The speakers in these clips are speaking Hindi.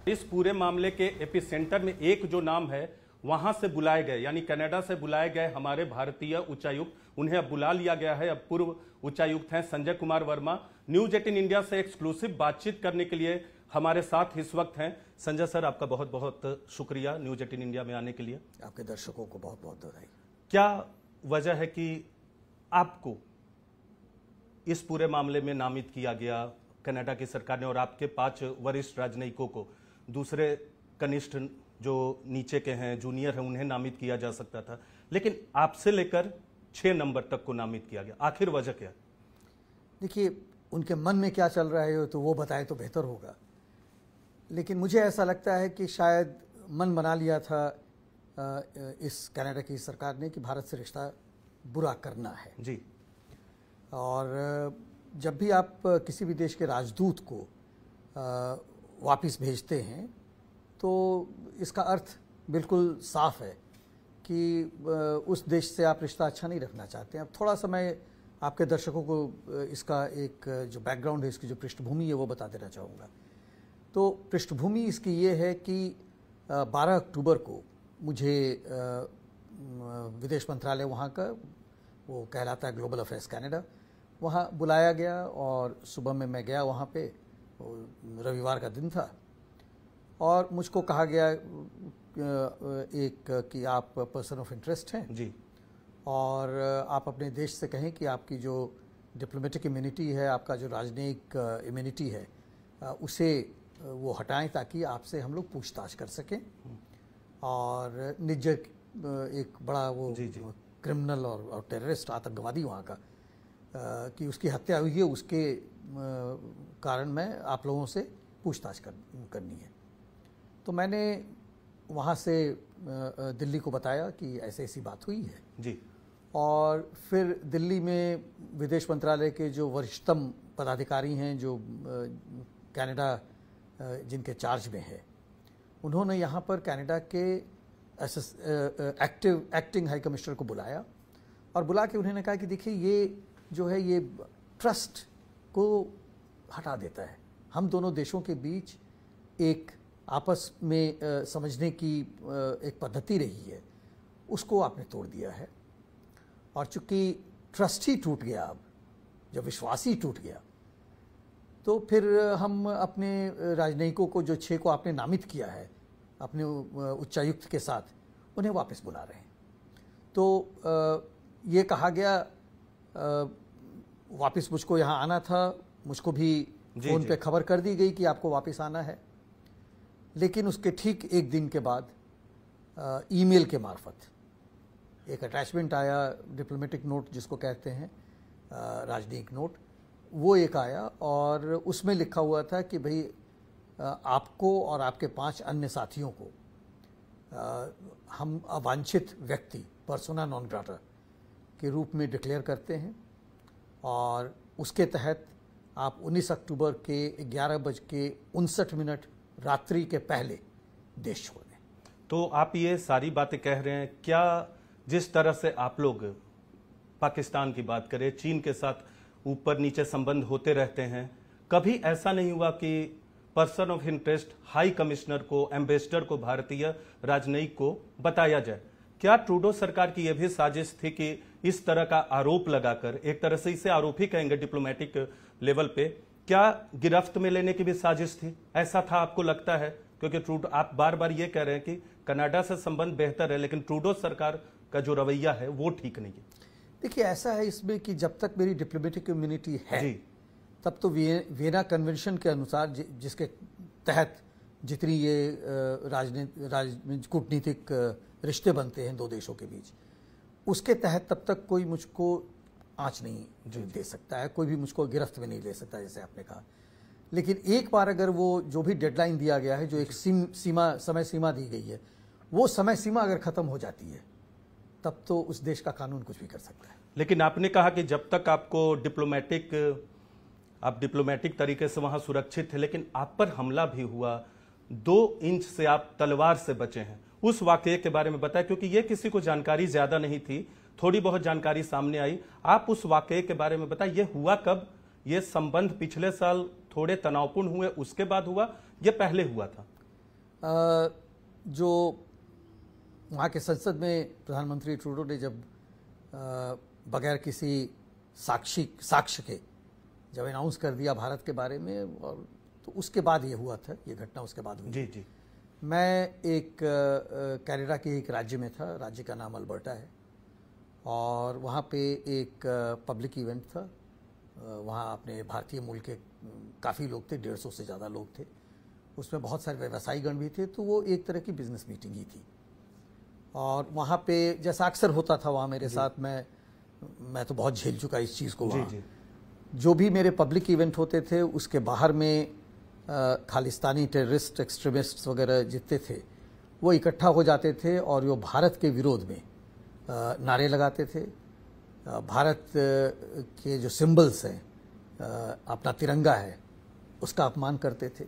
इस पूरे मामले के एपिसेंटर में एक जो नाम है वहां से बुलाए गए, यानी कनाडा से बुलाए गए हमारे भारतीय उच्चायुक्त, उन्हें अब बुला लिया गया है। अब पूर्व उच्चायुक्त हैं संजय कुमार वर्मा। न्यूज 18 इंडिया से एक्सक्लूसिव बातचीत करने के लिए हमारे साथ इस वक्त हैं संजय सर। आपका बहुत बहुत शुक्रिया न्यूज 18 इंडिया में आने के लिए। आपके दर्शकों को बहुत बहुत बधाई। क्या वजह है कि आपको इस पूरे मामले में नामित किया गया कनाडा की सरकार ने, और आपके 5 वरिष्ठ राजनयिकों को दूसरे कनिष्ठ जो नीचे के हैं, जूनियर हैं, उन्हें नामित किया जा सकता था, लेकिन आपसे लेकर 6 नंबर तक को नामित किया गया? आखिर वजह क्या? देखिए, उनके मन में क्या चल रहा है तो वो बताए तो बेहतर होगा, लेकिन मुझे ऐसा लगता है कि शायद मन बना लिया था इस कनाडा की सरकार ने कि भारत से रिश्ता बुरा करना है जी। और जब भी आप किसी भी देश के राजदूत को वापस भेजते हैं तो इसका अर्थ बिल्कुल साफ है कि उस देश से आप रिश्ता अच्छा नहीं रखना चाहते हैं। अब थोड़ा सा मैं आपके दर्शकों को इसका एक जो बैकग्राउंड है, इसकी जो पृष्ठभूमि है वो बता देना चाहूँगा। तो पृष्ठभूमि इसकी ये है कि 12 अक्टूबर को मुझे विदेश मंत्रालय वहाँ का, वो कहलाता है ग्लोबल अफेयर्स कनाडा, वहाँ बुलाया गया और सुबह में मैं गया वहाँ पे। रविवार का दिन था और मुझको कहा गया कि आप पर्सन ऑफ इंटरेस्ट हैं जी, और आप अपने देश से कहें कि आपकी जो डिप्लोमेटिक इम्यूनिटी है, आपका जो राजनयिक इम्यूनिटी है, उसे वो हटाएं ताकि आपसे हम लोग पूछताछ कर सकें। और निज्जर एक बड़ा वो क्रिमिनल और टेररिस्ट आतंकवादी वहाँ का कि उसकी हत्या हुई है, उसके कारण मैं आप लोगों से पूछताछ करनी है। तो मैंने वहाँ से दिल्ली को बताया कि ऐसे ऐसी बात हुई है जी। और फिर दिल्ली में विदेश मंत्रालय के जो वरिष्ठतम पदाधिकारी हैं, जो कनाडा जिनके चार्ज में है, उन्होंने यहाँ पर कनाडा के एक्टिंग हाई कमिश्नर को बुलाया और बुला के उन्होंने कहा कि देखिए, ये जो है ये ट्रस्ट को हटा देता है। हम दोनों देशों के बीच एक आपस में समझने की एक पद्धति रही है, उसको आपने तोड़ दिया है। और चूंकि ट्रस्ट ही टूट गया, अब जब विश्वास ही टूट गया, तो फिर हम अपने राजनयिकों को, जो 6 को आपने नामित किया है अपने उच्चायुक्त के साथ, उन्हें वापस बुला रहे हैं। तो ये कहा गया, वापस मुझको यहाँ आना था, मुझको भी फ़ोन पे खबर कर दी गई कि आपको वापस आना है। लेकिन उसके ठीक एक दिन के बाद ईमेल के मार्फत एक अटैचमेंट आया, डिप्लोमेटिक नोट जिसको कहते हैं, राजनयिक नोट, वो एक आया और उसमें लिखा हुआ था कि भाई आपको और आपके 5 अन्य साथियों को हम अवांछित व्यक्ति, पर्सोना नॉन ग्राटा के रूप में डिक्लेयर करते हैं और उसके तहत आप 19 अक्टूबर के 11:59 रात्रि के पहले देश छोड़ दें। तो आप ये सारी बातें कह रहे हैं, क्या जिस तरह से आप लोग पाकिस्तान की बात करें, चीन के साथ ऊपर नीचे संबंध होते रहते हैं, कभी ऐसा नहीं हुआ कि person of interest high commissioner को, एम्बेसडर को, भारतीय राजनयिक को बताया जाए? क्या ट्रूडो सरकार की यह भी साजिश थी कि इस तरह का आरोप लगाकर, एक तरह से इसे आरोप ही कहेंगे डिप्लोमेटिक लेवल पे, क्या गिरफ्त में लेने की भी साजिश थी? ऐसा था आपको लगता है? क्योंकि ट्रूडो, आप बार बार ये कह रहे हैं कि कनाडा से संबंध बेहतर है, लेकिन ट्रूडो सरकार का जो रवैया है वो ठीक नहीं है। देखिए, ऐसा है इसमें कि जब तक मेरी डिप्लोमेटिक इम्यूनिटी है जी, तब तो वियना कन्वेंशन के अनुसार, जिसके तहत जितनी ये कूटनीतिक रिश्ते बनते हैं 2 देशों के बीच, उसके तहत तब तक कोई मुझको आंच नहीं दे सकता है, कोई भी मुझको गिरफ्त में नहीं ले सकता, जैसे आपने कहा। लेकिन एक बार अगर वो जो भी डेडलाइन दिया गया है, जो एक समय सीमा दी गई है, वो समय सीमा अगर खत्म हो जाती है, तब तो उस देश का कानून कुछ भी कर सकता है। लेकिन आपने कहा कि जब तक आपको आप डिप्लोमेटिक तरीके से वहां सुरक्षित थे, लेकिन आप पर हमला भी हुआ, 2 इंच से आप तलवार से बचे हैं। उस वाकये के बारे में बताएं, क्योंकि ये किसी को जानकारी ज्यादा नहीं थी, थोड़ी बहुत जानकारी सामने आई। आप उस वाकये के बारे में बताएं, ये हुआ कब? ये संबंध पिछले साल थोड़े तनावपूर्ण हुए उसके बाद हुआ, ये पहले हुआ था? जो वहाँ के संसद में प्रधानमंत्री ट्रूडो ने जब बगैर किसी साक्ष्य के जब अनाउंस कर दिया भारत के बारे में, और तो उसके बाद ये हुआ था, ये घटना उसके बाद हुई। जी जी। मैं एक कनाडा के एक राज्य में था, राज्य का नाम अल्बर्टा है, और वहाँ पे एक पब्लिक इवेंट था। वहाँ अपने भारतीय मूल के काफ़ी लोग थे, 150 से ज़्यादा लोग थे। उसमें बहुत सारे व्यवसायीगण भी थे, तो वो एक तरह की बिजनेस मीटिंग ही थी। और वहाँ पे जैसा अक्सर होता था वहाँ मेरे साथ, मैं तो बहुत झेल चुका इस चीज़ को। वहाँ जो भी मेरे पब्लिक इवेंट होते थे उसके बाहर में खालिस्तानी टेररिस्ट एक्सट्रीमिस्ट्स वगैरह जितने थे वो इकट्ठा हो जाते थे और वो भारत के विरोध में नारे लगाते थे। भारत के जो सिंबल्स हैं, अपना तिरंगा है, उसका अपमान करते थे।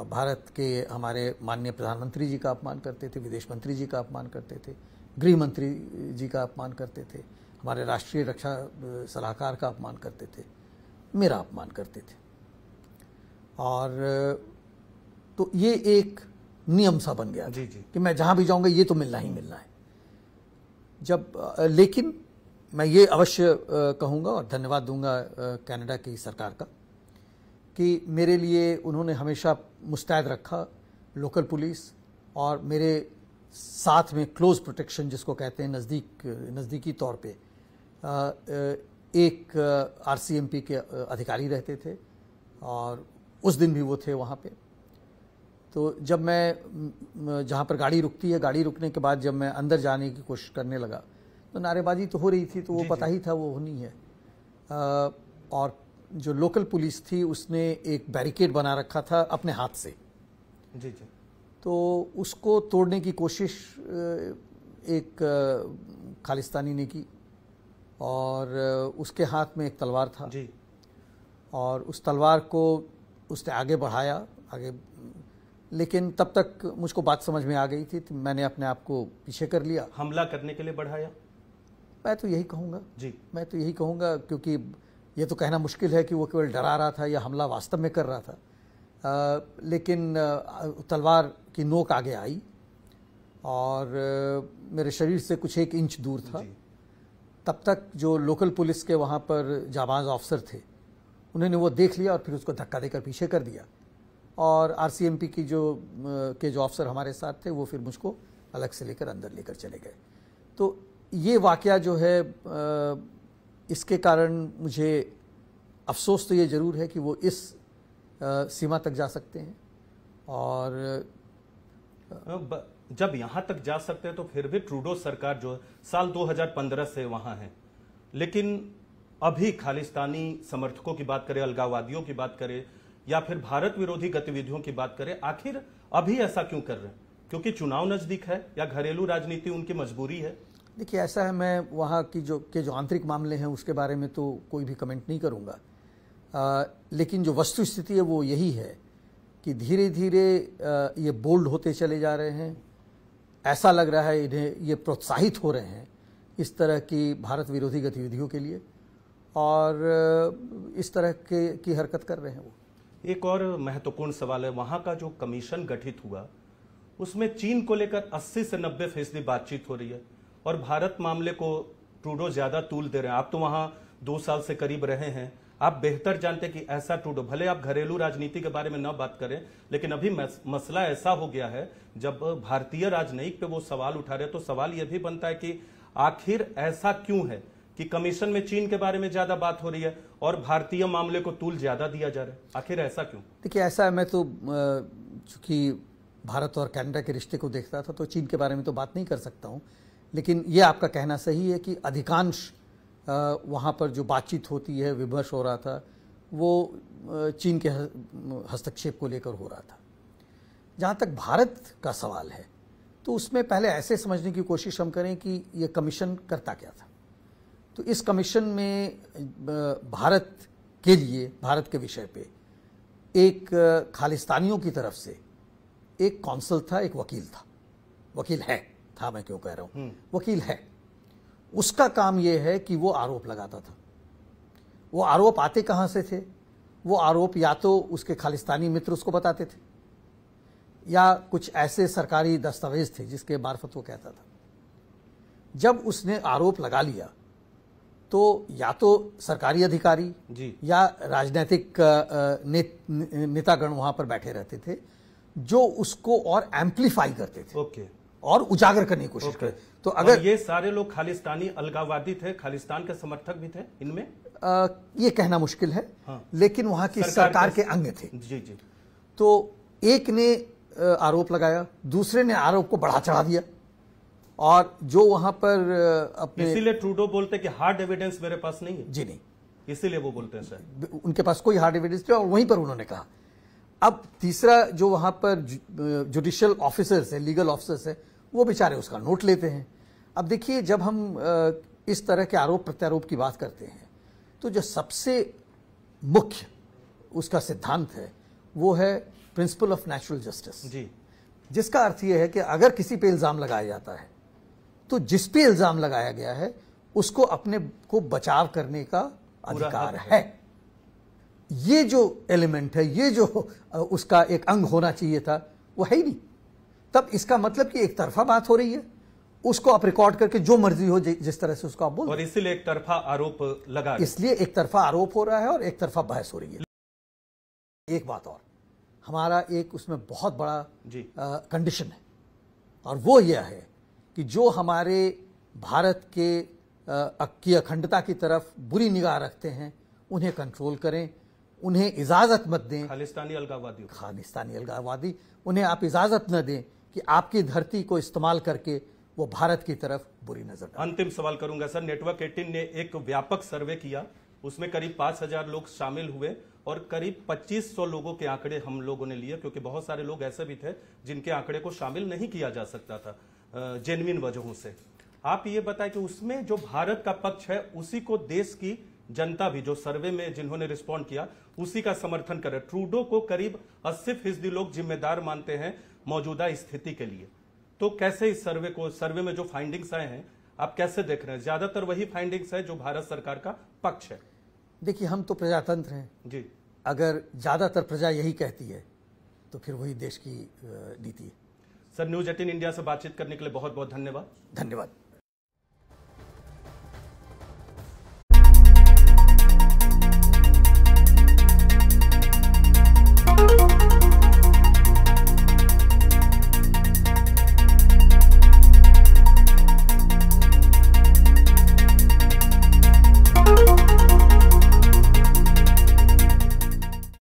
भारत के हमारे माननीय प्रधानमंत्री जी का अपमान करते थे, विदेश मंत्री जी का अपमान करते थे, गृह मंत्री जी का अपमान करते थे, हमारे राष्ट्रीय रक्षा सलाहकार का अपमान करते थे, मेरा अपमान करते थे। और तो ये एक नियम सा बन गया था कि मैं जहां भी जाऊंगा ये तो मिलना ही मिलना है। लेकिन मैं ये अवश्य कहूंगा और धन्यवाद दूंगा कनाडा की सरकार का कि मेरे लिए उन्होंने हमेशा मुस्तैद रखा, लोकल पुलिस और मेरे साथ में क्लोज प्रोटेक्शन जिसको कहते हैं, नज़दीकी तौर पे एक RCMP के अधिकारी रहते थे और उस दिन भी वो थे वहाँ पे। तो जब मैं जहाँ पर गाड़ी रुकती है, गाड़ी रुकने के बाद जब मैं अंदर जाने की कोशिश करने लगा तो नारेबाजी तो हो रही थी, तो वो पता ही था वो होनी है। और जो लोकल पुलिस थी उसने एक बैरिकेड बना रखा था अपने हाथ से, जी। तो उसको तोड़ने की कोशिश एक खालिस्तानी ने की और उसके हाथ में एक तलवार था जी। और उस तलवार को उसने आगे बढ़ाया, लेकिन तब तक मुझको बात समझ में आ गई थी, तो मैंने अपने आप को पीछे कर लिया। हमला करने के लिए बढ़ाया? मैं तो यही कहूँगा जी, मैं तो यही कहूँगा, क्योंकि ये तो कहना मुश्किल है कि वो केवल डरा रहा था या हमला वास्तव में कर रहा था। लेकिन तलवार की नोक आगे आई और मेरे शरीर से कुछ 1 इंच दूर था। तब तक जो लोकल पुलिस के वहाँ पर जाबाज ऑफिसर थे उन्होंने वो देख लिया और फिर उसको धक्का देकर पीछे कर दिया। और RCMP की जो ऑफिसर हमारे साथ थे वो फिर मुझको अलग से लेकर अंदर लेकर चले गए। तो ये वाकया जो है, इसके कारण मुझे अफसोस तो ये ज़रूर है कि वो इस सीमा तक जा सकते हैं। और जब यहाँ तक जा सकते हैं तो फिर भी ट्रूडो सरकार जो साल 2015 से वहाँ है, लेकिन अभी खालिस्तानी समर्थकों की बात करें, अलगाववादियों की बात करें या फिर भारत विरोधी गतिविधियों की बात करें, आखिर अभी ऐसा क्यों कर रहे हैं? क्योंकि चुनाव नजदीक है या घरेलू राजनीति उनकी मजबूरी है? देखिए, ऐसा है, मैं वहाँ की जो आंतरिक मामले हैं उसके बारे में तो कोई भी कमेंट नहीं करूँगा। लेकिन जो वस्तु स्थिति है वो यही है कि धीरे धीरे ये बोल्ड होते चले जा रहे हैं। ऐसा लग रहा है इन्हें ये प्रोत्साहित हो रहे हैं इस तरह की भारत विरोधी गतिविधियों के लिए और इस तरह की हरकत कर रहे हैं वो। एक और महत्वपूर्ण सवाल है, वहाँ का जो कमीशन गठित हुआ उसमें चीन को लेकर 80 से 90% बातचीत हो रही है और भारत मामले को ट्रूडो ज्यादा तूल दे रहे हैं। आप तो वहां 2 साल से करीब रहे हैं, आप बेहतर जानते हैं कि ऐसा ट्रूडो, भले आप घरेलू राजनीति के बारे में न बात करें, लेकिन अभी मसला ऐसा हो गया है जब भारतीय राजनयिक पे वो सवाल उठा रहे, तो सवाल यह भी बनता है कि आखिर ऐसा क्यों है कि कमीशन में चीन के बारे में ज्यादा बात हो रही है और भारतीय मामले को तूल ज्यादा दिया जा रहा है? आखिर ऐसा क्यों? देखिए, ऐसा है, मैं तो चूंकि भारत और कनाडा के रिश्ते को देखता था तो चीन के बारे में तो बात नहीं कर सकता हूँ, लेकिन ये आपका कहना सही है कि अधिकांश वहाँ पर जो बातचीत होती है, विमर्श हो रहा था, वो चीन के हस्तक्षेप को लेकर हो रहा था। जहाँ तक भारत का सवाल है तो उसमें पहले ऐसे समझने की कोशिश हम करें कि ये कमीशन करता क्या था। तो इस कमीशन में भारत के लिए, भारत के विषय पे एक खालिस्तानियों की तरफ से एक कौंसल था, एक वकील था, वकील है था, मैं क्यों कह रहा हूँ, वकील है। उसका काम यह है कि वो आरोप लगाता था। वो आरोप आते कहाँ से थे? वो आरोप या तो उसके खालिस्तानी मित्र उसको बताते थे या कुछ ऐसे सरकारी दस्तावेज थे जिसके मार्फत वो कहता था। जब उसने आरोप लगा लिया तो या तो सरकारी अधिकारी जी या राजनीतिक नेतागण वहां पर बैठे रहते थे जो उसको और एम्पलीफाई करते थे ओके और उजागर करने की कोशिश करते। तो अगर अगर ये सारे लोग खालिस्तानी अलगाववादी थे, खालिस्तान के समर्थक भी थे इनमें, ये कहना मुश्किल है, हाँ। लेकिन वहां की सरकार के अंग थे। जी जी तो एक ने आरोप लगाया, दूसरे ने आरोप को बढ़ा चढ़ा दिया, और जो वहां पर अपने, इसीलिए ट्रूडो बोलते कि हार्ड एविडेंस मेरे पास नहीं है। जी नहीं, इसीलिए वो बोलते हैं सर, उनके पास कोई हार्ड एविडेंस नहीं, और वहीं पर उन्होंने कहा। अब तीसरा जो वहां पर जुडिशियल ऑफिसर्स है, लीगल ऑफिसर्स है, वो बेचारे उसका नोट लेते हैं। अब देखिए, जब हम इस तरह के आरोप प्रत्यारोप की बात करते हैं तो जो सबसे मुख्य उसका सिद्धांत है वो है प्रिंसिपल ऑफ नेचुरल जस्टिस, जी, जिसका अर्थ यह है कि अगर किसी पे इल्जाम लगाया जाता है तो जिस पे इल्जाम लगाया गया है उसको अपने को बचाव करने का अधिकार है। ये जो एलिमेंट है, ये जो उसका एक अंग होना चाहिए था, वो है ही नहीं। तब इसका मतलब कि एक तरफा बात हो रही है, उसको आप रिकॉर्ड करके जो मर्जी हो जिस तरह से उसको आप बोल, और इसीलिए एक तरफा आरोप लगा, इसलिए एक तरफा आरोप हो रहा है और एक तरफा बहस हो रही है। एक बात और, हमारा एक उसमें बहुत बड़ा जी कंडीशन है, और वो यह है कि जो हमारे भारत के की अखंडता की तरफ बुरी निगाह रखते हैं उन्हें कंट्रोल करें, उन्हें इजाजत मत दें। खालिस्तानी अलगाववादी, उन्हें आप इजाजत न दें कि आपकी धरती को इस्तेमाल करके वो भारत की तरफ बुरी नजर डालें। अंतिम सवाल करूंगा सर, नेटवर्क 18 ने एक व्यापक सर्वे किया, उसमें करीब 5000 लोग शामिल हुए और करीब 2500 लोगों के आंकड़े हम लोगों ने लिए, क्योंकि बहुत सारे लोग ऐसे भी थे जिनके आंकड़े को शामिल नहीं किया जा सकता था जेन्युइन वजहों से। आप ये बताएं कि उसमें जो भारत का पक्ष है उसी को देश की जनता भी, जो सर्वे में जिन्होंने रिस्पॉन्ड किया, उसी का समर्थन करे। ट्रूडो को करीब 80% लोग जिम्मेदार मानते हैं मौजूदा स्थिति के लिए। तो कैसे इस सर्वे में जो फाइंडिंग्स आए हैं आप कैसे देख रहे हैं? ज्यादातर वही फाइंडिंग्स है जो भारत सरकार का पक्ष है। देखिए, हम तो प्रजातंत्र हैं जी, अगर ज्यादातर प्रजा यही कहती है तो फिर वही देश की नीति है। सर, न्यूज 18 इंडिया से बातचीत करने के लिए बहुत बहुत धन्यवाद। धन्यवाद।